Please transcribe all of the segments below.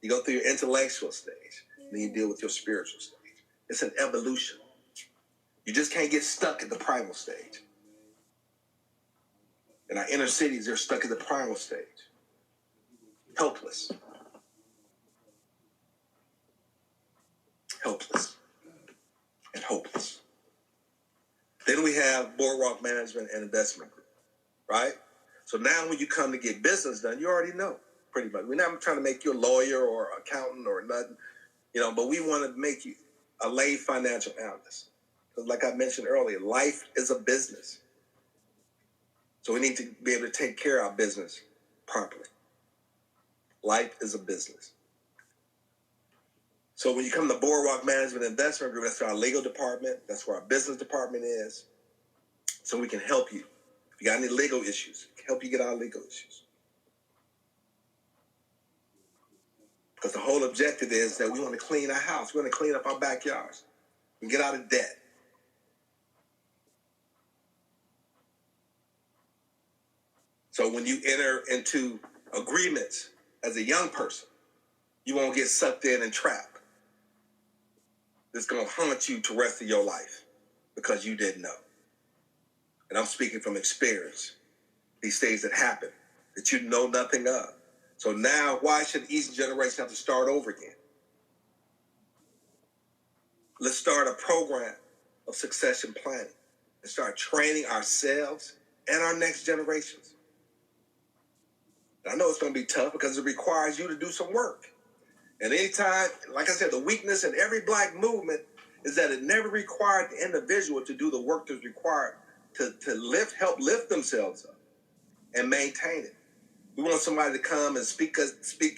You go through your intellectual stage, and then you deal with your spiritual stage. It's an evolution. You just can't get stuck at the primal stage. In our inner cities, they're stuck at the primal stage. Helpless. Helpless. And hopeless. Then we have Boardwalk Management and Investment Group, right? So now when you come to get business done, you already know, pretty much. We're not trying to make you a lawyer or accountant or nothing, but we want to make you a lay financial analyst. Because like I mentioned earlier, life is a business. So we need to be able to take care of our business properly. Life is a business. So when you come to Boardwalk Management Investment Group, that's our legal department. That's where our business department is. So we can help you. If you got any legal issues, help you get out of legal issues. Because the whole objective is that we want to clean our house. We want to clean up our backyards. We get out of debt. So when you enter into agreements as a young person, you won't get sucked in and trapped. It's going to haunt you to the rest of your life because you didn't know. And I'm speaking from experience. These things that happen that you know nothing of. So now, why should each generation have to start over again? Let's start a program of succession planning and start training ourselves and our next generations. And I know it's going to be tough because it requires you to do some work. And anytime, like I said, the weakness in every black movement is that it never required the individual to do the work that's required to help lift themselves up and maintain it. We want somebody to come and speak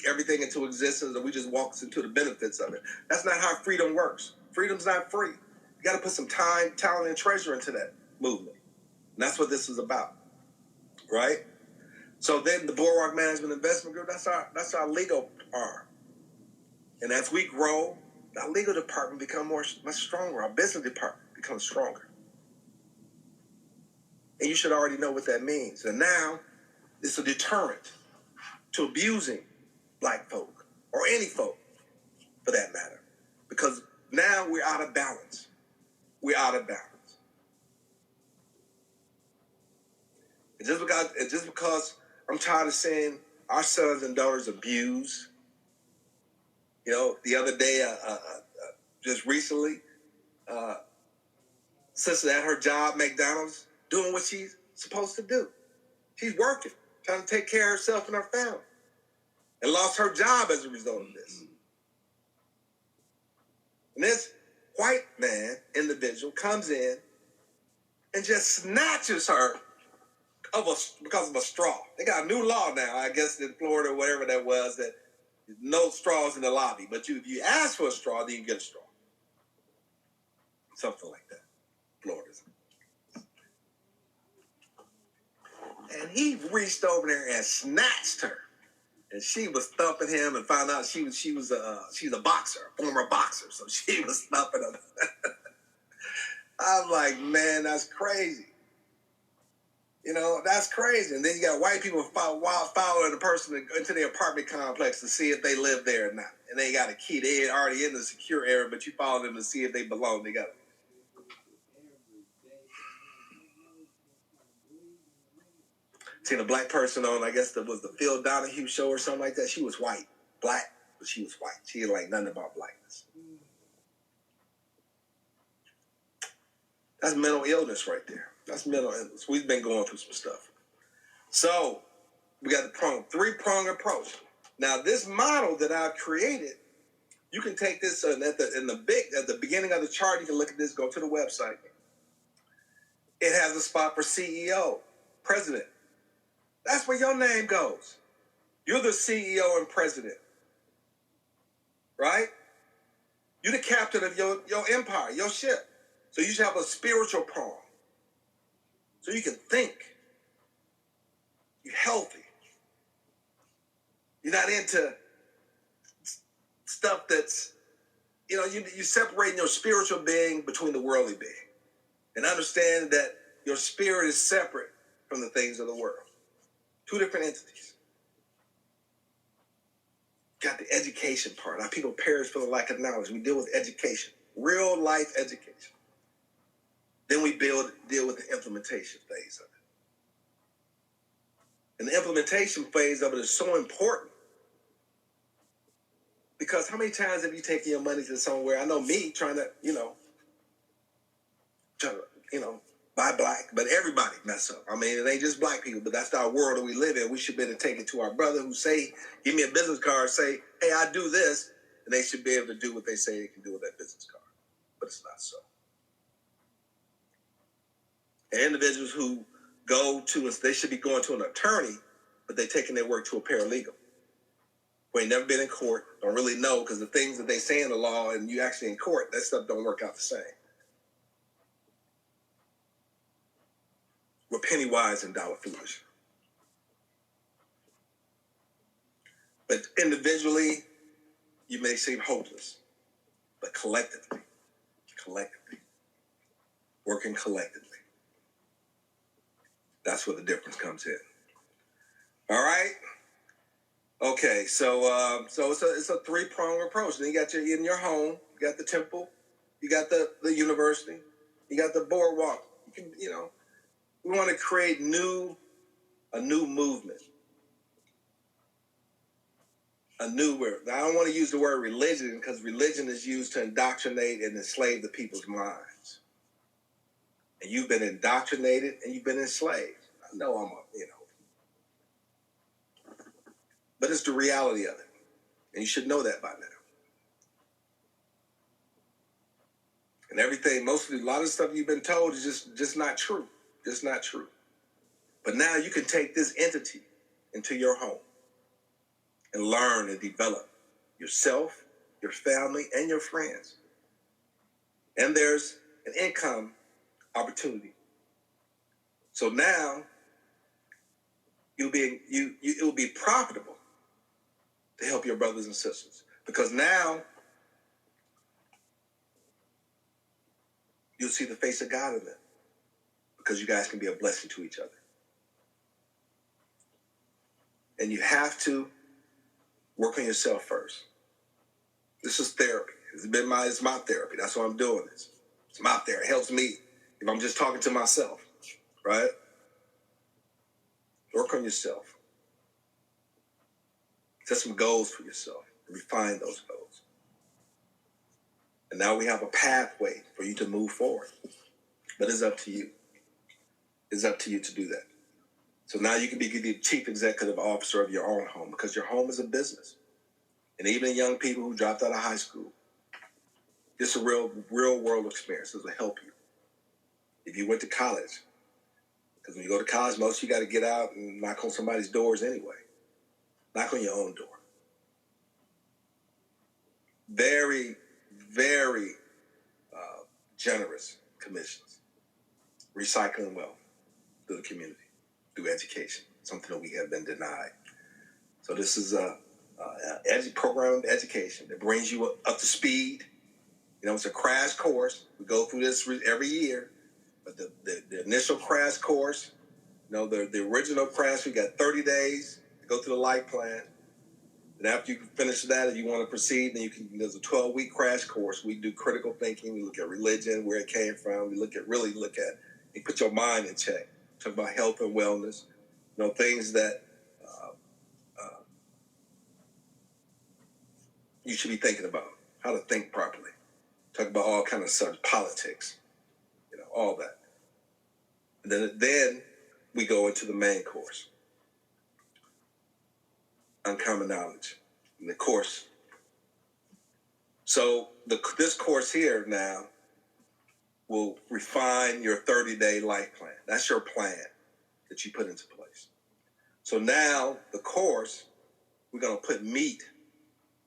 everything into existence, and we just walk into the benefits of it. That's not how freedom works. Freedom's not free. You got to put some time, talent, and treasure into that movement. And that's what this is about, right? So then the Boardwalk Management Investment Group, that's our legal arm. And as we grow, our legal department becomes much stronger. Our business department becomes stronger. And you should already know what that means. And now, it's a deterrent to abusing black folk, or any folk, for that matter. Because now we're out of balance. We're out of balance. And just because I'm tired of seeing our sons and daughters abused. The other day, just recently, sister at her job, McDonald's, doing what she's supposed to do. She's working, trying to take care of herself and her family, and lost her job as a result of this. And this white man, individual, comes in and just snatches her because of a straw. They got a new law now, I guess, in Florida or whatever that was, that no straws in the lobby. But if you ask for a straw, then you get a straw. Something like that. Florida's. And he reached over there and snatched her. And she was thumping him, and found out she's a boxer, a former boxer. So she was thumping him. I'm like, man, that's crazy. That's crazy. And then you got white people following the person into the apartment complex to see if they live there or not. And they got a key. They ain't already in the secure area, but you follow them to see if they belong. They got it. Seen a black person on, I guess that was the Phil Donahue show or something like that. She was white. Black, but she was white. She didn't like nothing about blackness. That's mental illness right there. That's mental illness. We've been going through some stuff. So we got the three-prong approach. Now, this model that I've created, you can take this at the beginning of the chart. You can look at this. Go to the website. It has a spot for CEO, president. That's where your name goes. You're the CEO and president, right? You're the captain of your empire, your ship. So you should have a spiritual prong. So you can think. You're healthy. You're not into stuff that's, you're separating your spiritual being between the worldly being. And understand that your spirit is separate from the things of the world. Two different entities. You got to educate education part. Our people perish for the lack of knowledge. We deal with education, real life education. Then we deal with the implementation phase of it. And the implementation phase of it is so important because how many times have you taken your money to somewhere? I know me trying to, buy black, but everybody mess up. I mean, it ain't just black people, but that's our world that we live in. We should be able to take it to our brother who say, give me a business card, say, hey, I do this, and they should be able to do what they say they can do with that business card. But it's not so. And individuals who they should be going to an attorney, but they're taking their work to a paralegal. Who ain't never been in court, don't really know, because the things that they say in the law and you actually in court, that stuff don't work out the same. We're penny wise and dollar foolish. But individually, you may seem hopeless. But collectively, working collectively, that's where the difference comes in. All right? Okay, so it's a three-pronged approach. Then you got in your home, you got the temple, you got the university, you got the boardwalk. We want to create a new movement. I don't want to use the word religion because religion is used to indoctrinate and enslave the people's minds. And you've been indoctrinated and you've been enslaved. I know but it's the reality of it. And you should know that by now. And everything, a lot of stuff you've been told is just not true. Just not true. But now you can take this entity into your home and learn and develop yourself, your family, and your friends. And there's an income opportunity. So now it will be profitable to help your brothers and sisters, because now you'll see the face of God in them, because you guys can be a blessing to each other. And you have to work on yourself first. This is therapy. It's my therapy. That's why I'm doing this. It's my therapy. It helps me if I'm just talking to myself, right? Work on yourself. Set some goals for yourself. Refine those goals. And now we have a pathway for you to move forward. But it's up to you. It's up to you to do that. So now you can be the chief executive officer of your own home, because your home is a business. And even young people who dropped out of high school, this is a real world experience. This will help you. If you went to college, because when you go to college, most of you got to get out and knock on somebody's doors anyway. Knock on your own door. Very, very generous commissions. Recycling wealth through the community, through education, something that we have been denied. So this is a program of education that brings you up to speed. It's a crash course. We go through this every year. But the initial crash course, the original crash, we got 30 days to go through the life plan. And after you finish that, if you want to proceed, then there's a 12-week crash course. We do critical thinking. We look at religion, where it came from. We you put your mind in check. Talk about health and wellness. Things that you should be thinking about. How to think properly. Talk about all kind of subjects, politics, all that. And then we go into the main course. Uncommon knowledge. And the course. So this course here now will refine your 30-day life plan. That's your plan that you put into place. So now the course, we're going to put meat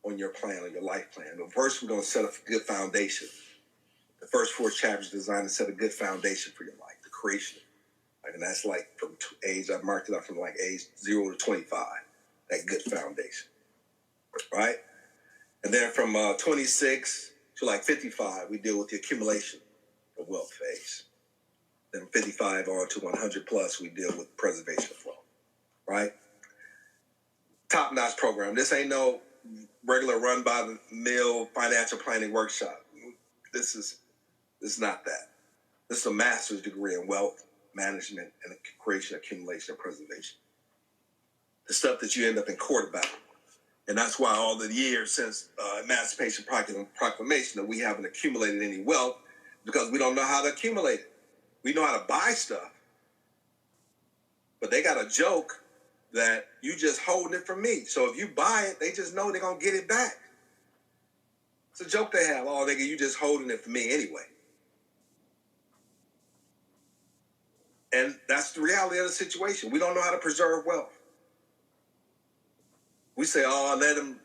on your plan, on your life plan. But first, we're going to set a good foundation. The first 4 chapters are designed to set a good foundation for your life, the creation. And that's from age, I marked it up from age 0 to 25, that good foundation, right? And then from 26 to 55, we deal with the accumulation of wealth phase. Then 55 on to 100 plus, we deal with preservation of wealth, right? Top-notch program. This ain't no regular run-by-the-mill financial planning workshop. This is not that. This is a master's degree in wealth management and creation, accumulation, and preservation. The stuff that you end up in court about. And that's why all the years since Emancipation Proclamation that we haven't accumulated any wealth, because we don't know how to accumulate it. We know how to buy stuff, but they got a joke that you just holding it from me. So if you buy it, they just know they're going to get it back. It's a joke they have. Oh, nigga, you just holding it for me anyway. And that's the reality of the situation. We don't know how to preserve wealth. We say, oh, let them,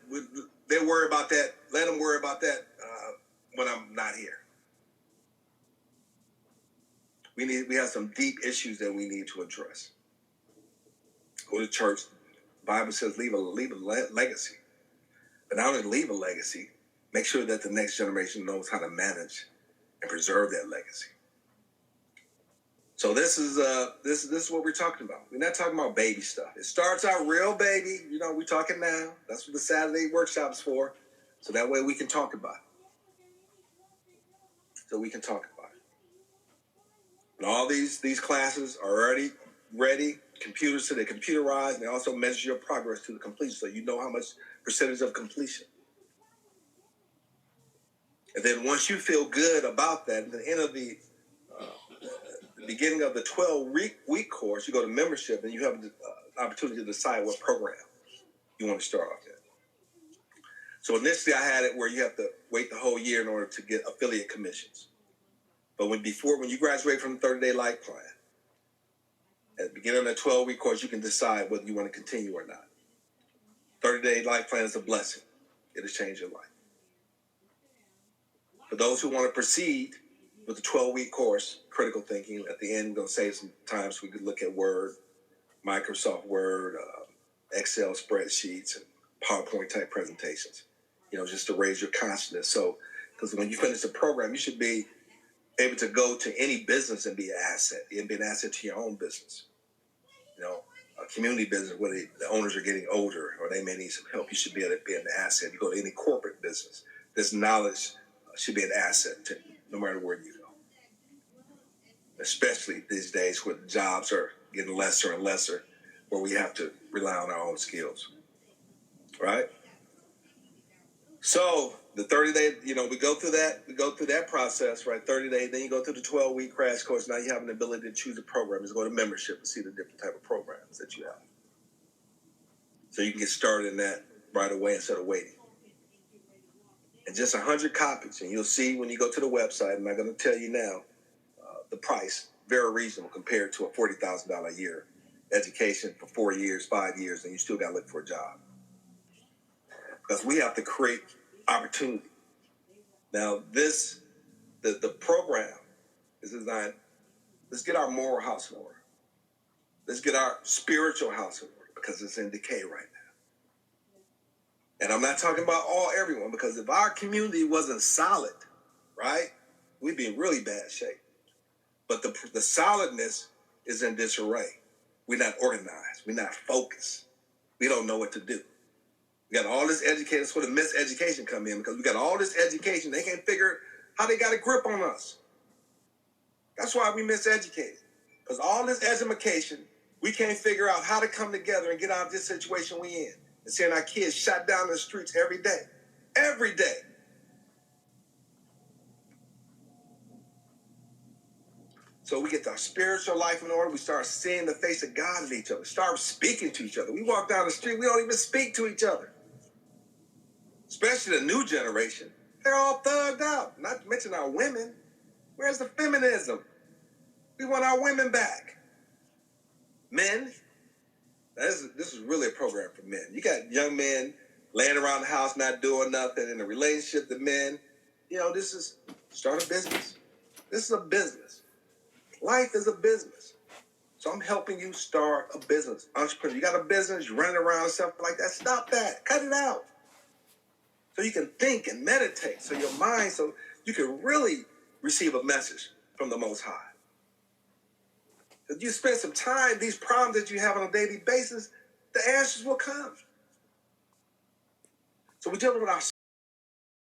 they'll worry about that. Let them worry about that when I'm not here. We have some deep issues that we need to address. Go to church. The Bible says leave a legacy. But not only leave a legacy, make sure that the next generation knows how to manage and preserve that legacy. So this is what we're talking about. We're not talking about baby stuff. It starts out real baby. You know, we're talking now. That's what the Saturday workshop's for. So that way we can talk about it. And all these classes are already ready. Computers, so they're computerized, and they also measure your progress to the completion, so you know how much percentage of completion. And then once you feel good about that, at the end of the beginning of the 12-week course, you go to membership, and you have the opportunity to decide what program you want to start off in. So initially, I had it where you have to wait the whole year in order to get affiliate commissions. But when you graduate from the 30-day life plan, at the beginning of the 12-week course, you can decide whether you want to continue or not. 30-day life plan is a blessing. It'll change your life. For those who want to proceed with the 12-week course, critical thinking, at the end, we're going to save some time so we could look at Word, Microsoft Word, Excel spreadsheets, and PowerPoint type presentations, just to raise your consciousness. So, because when you finish the program, you should be able to go to any business and be an asset, and be an asset to your own business. A community business where the owners are getting older or they may need some help, you should be able to be an asset. You go to any corporate business, this knowledge should be an asset to no matter where you go. Especially these days where the jobs are getting lesser and lesser, where we have to rely on our own skills. Right? So the 30-day, we go through that process, right? 30 days, then you go through the 12-week crash course. Now you have an ability to choose a program. Just go to membership and see the different type of programs that you have. So you can get started in that right away instead of waiting. And just 100 copies, and you'll see when you go to the website, I'm not going to tell you now, the price, very reasonable compared to a $40,000 a year education for 4 years, 5 years, and you still got to look for a job. Because we have to create opportunity. Now, the program is designed, let's get our moral house in order. Let's get our spiritual house in order, because it's in decay right now. And I'm not talking about everyone, because if our community wasn't solid, right, we'd be in really bad shape. But the solidness is in disarray. We're not organized. We're not focused. We don't know what to do. We got all this education. That's where the miseducation come in, because we got all this education. They can't figure how they got a grip on us. That's why we miseducated. Because all this education, we can't figure out how to come together and get out of this situation we in. And seeing our kids shot down in the streets every day. Every day. So we get our spiritual life in order. We start seeing the face of God in each other. Start speaking to each other. We walk down the street, we don't even speak to each other. Especially the new generation. They're all thugged out. Not to mention our women. Where's the feminism? We want our women back. Men, this is really a program for men. You got young men laying around the house not doing nothing in a relationship to men. This is start a business. This is a business. Life is a business. So I'm helping you start a business. Entrepreneur, you got a business, you're running around and stuff like that. Stop that. Cut it out. So you can think and meditate. So your mind, so you can really receive a message from the Most High. If you spend some time, these problems that you have on a daily basis, the answers will come. So we're dealing with our